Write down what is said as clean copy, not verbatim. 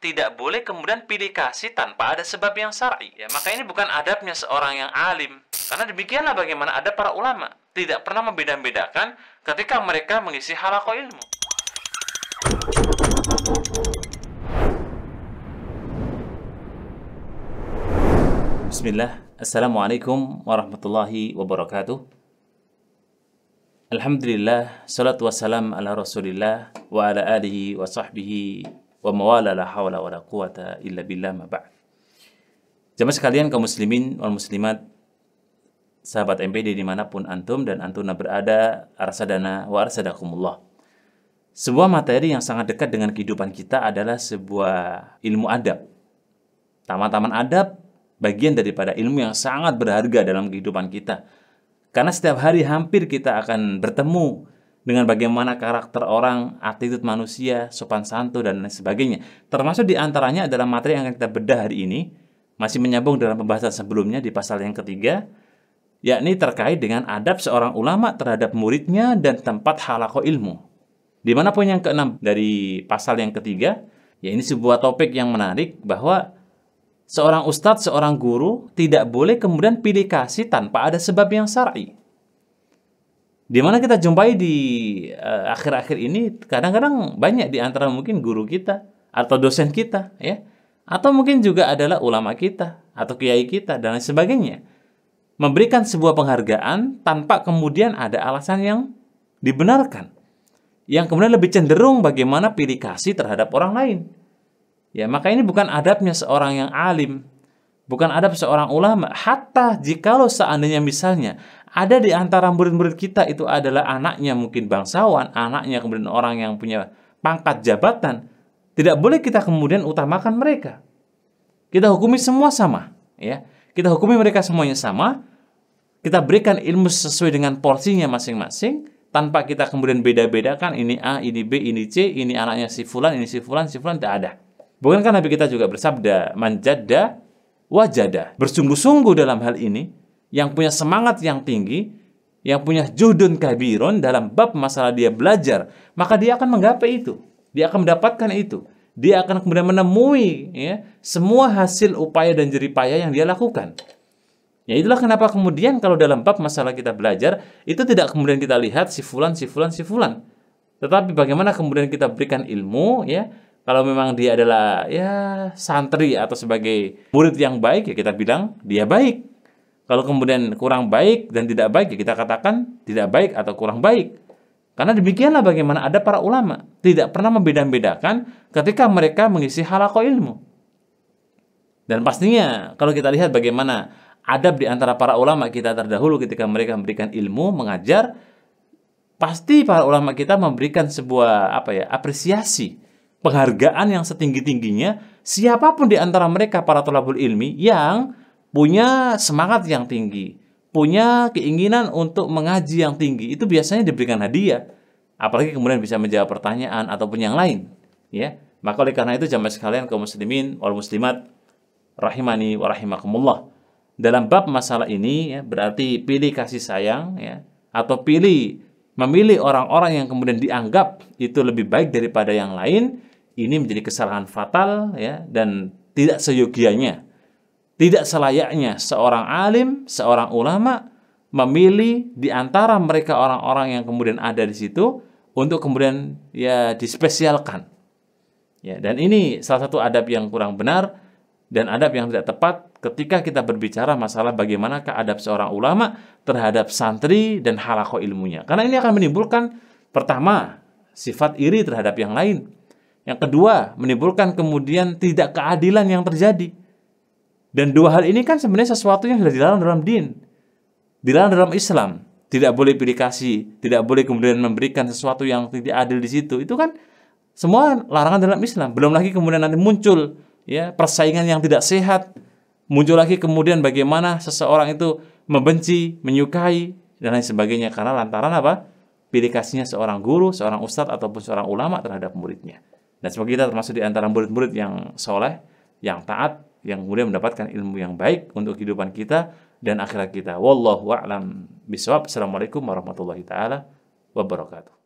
tidak boleh kemudian pilih kasih tanpa ada sebab yang syar'i. Ya, maka ini bukan adabnya seorang yang alim. Karena demikianlah bagaimana adab para ulama. Tidak pernah membeda-bedakan ketika mereka mengisi halaqah ilmu. Bismillah. Assalamualaikum warahmatullahi wabarakatuh. Alhamdulillah, salatu wassalam ala rasulillah wa ala alihi wa sahbihi wa mawala la hawla wa la quwata illa billah ma ba'd. Jamaah sekalian kaum muslimin wal muslimat, sahabat MPD dimanapun antum dan antuna berada, arsadana wa arsadakumullah. Sebuah materi yang sangat dekat dengan kehidupan kita adalah sebuah ilmu adab. Taman-taman adab bagian daripada ilmu yang sangat berharga dalam kehidupan kita. Karena setiap hari hampir kita akan bertemu dengan bagaimana karakter orang, attitude manusia, sopan santun, dan lain sebagainya. Termasuk diantaranya adalah materi yang akan kita bedah hari ini, masih menyambung dalam pembahasan sebelumnya di pasal yang ketiga, yakni terkait dengan adab seorang ulama terhadap muridnya dan tempat halaqah ilmu. Di mana poin yang keenam dari pasal yang ketiga, ya ini sebuah topik yang menarik bahwa seorang ustadz, seorang guru tidak boleh kemudian pilih kasih tanpa ada sebab yang syar'i. Di mana kita jumpai di akhir-akhir ini kadang-kadang banyak di antara mungkin guru kita atau dosen kita, ya, atau mungkin juga adalah ulama kita atau kiai kita dan lain sebagainya, memberikan sebuah penghargaan tanpa kemudian ada alasan yang dibenarkan, yang kemudian lebih cenderung bagaimana pilih kasih terhadap orang lain. Ya, maka ini bukan adabnya seorang yang alim, bukan adab seorang ulama. Hatta jikalau seandainya misalnya ada di antara murid-murid kita itu adalah anaknya mungkin bangsawan, anaknya kemudian orang yang punya pangkat jabatan, tidak boleh kita kemudian utamakan mereka. Kita hukumi semua sama, ya. Kita hukumi mereka semuanya sama. Kita berikan ilmu sesuai dengan porsinya masing-masing, tanpa kita kemudian beda-bedakan ini A, ini B, ini C, ini anaknya si fulan, ini si fulan, tidak ada. Bukankah Nabi kita juga bersabda, man jadda wajada, bersungguh-sungguh dalam hal ini, yang punya semangat yang tinggi, yang punya juhdun kabirun dalam bab masalah dia belajar, maka dia akan menggapai itu, dia akan mendapatkan itu, dia akan kemudian menemui, ya, semua hasil upaya dan jeripaya yang dia lakukan. Ya, itulah kenapa kemudian kalau dalam bab masalah kita belajar, itu tidak kemudian kita lihat si fulan, tetapi bagaimana kemudian kita berikan ilmu, ya. Kalau memang dia adalah ya santri atau sebagai murid yang baik, ya kita bilang dia baik. Kalau kemudian kurang baik dan tidak baik, ya kita katakan tidak baik atau kurang baik. Karena demikianlah bagaimana ada para ulama, tidak pernah membeda-bedakan ketika mereka mengisi halaqah ilmu. Dan pastinya kalau kita lihat bagaimana adab di antara para ulama kita terdahulu ketika mereka memberikan ilmu, mengajar, pasti para ulama kita memberikan sebuah apresiasi, penghargaan yang setinggi-tingginya siapapun di antara mereka para thalabul ilmi yang punya semangat yang tinggi, punya keinginan untuk mengaji yang tinggi, itu biasanya diberikan hadiah, apalagi kemudian bisa menjawab pertanyaan ataupun yang lain, ya. Maka oleh karena itu jamaah sekalian kaum muslimin wal muslimat rahimani wa rahimakumullah, dalam bab masalah ini, ya, berarti pilih kasih sayang, ya, atau memilih orang-orang yang kemudian dianggap itu lebih baik daripada yang lain, ini menjadi kesalahan fatal, ya, dan tidak seyogianya, tidak selayaknya seorang alim, seorang ulama memilih di antara mereka orang-orang yang kemudian ada di situ untuk kemudian ya dispesialkan. Ya, dan ini salah satu adab yang kurang benar dan adab yang tidak tepat ketika kita berbicara masalah bagaimanakah adab seorang ulama terhadap santri dan halaqah ilmunya. Karena ini akan menimbulkan, pertama, sifat iri terhadap yang lain. Yang kedua, menimbulkan kemudian tidak keadilan yang terjadi. Dan dua hal ini kan sebenarnya sesuatu yang sudah dilarang dalam din, dilarang dalam Islam. Tidak boleh pilih kasih, tidak boleh kemudian memberikan sesuatu yang tidak adil di situ. Itu kan semua larangan dalam Islam. Belum lagi kemudian nanti muncul, ya, persaingan yang tidak sehat. Muncul lagi kemudian bagaimana seseorang itu membenci, menyukai, dan lain sebagainya. Karena lantaran apa? Pilih kasihnya seorang guru, seorang ustadz, ataupun seorang ulama terhadap muridnya. Dan semoga kita termasuk di antara murid-murid yang soleh, yang taat, yang kemudian mendapatkan ilmu yang baik untuk kehidupan kita dan akhirat kita. Wallahu a'lam bishawab. Assalamualaikum warahmatullahi taala wabarakatuh.